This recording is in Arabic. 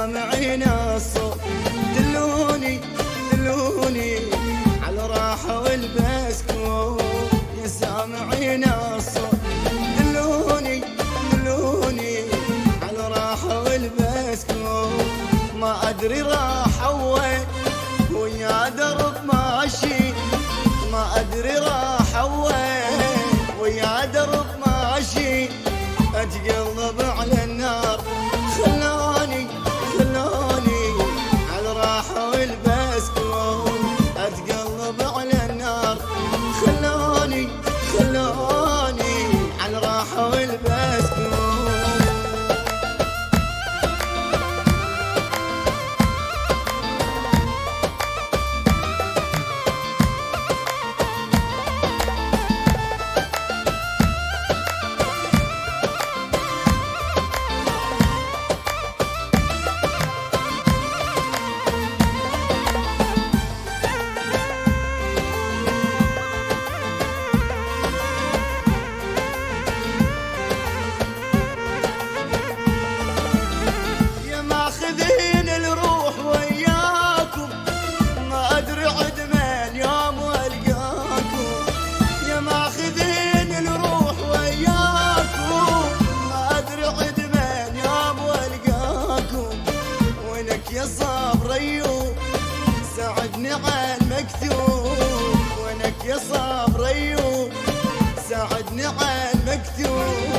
سامعين الصوت دلوني دلوني على الراحة والبسكوت. يا سامعين الصوت دلوني دلوني على الراحة والبسكوت. ما أدري راح وين ويا درب ماشي، ما أدري راح وين ويا درب ماشي. أتقلب على النار خلاني خلاني على الراحة والبسكوت. أتقلب على النار خلاني خلاني على الراحة والبسكوت. يا صابر ايوب ساعدني على المكتوب، وينك يا صابر ايوب ساعدني على المكتوب.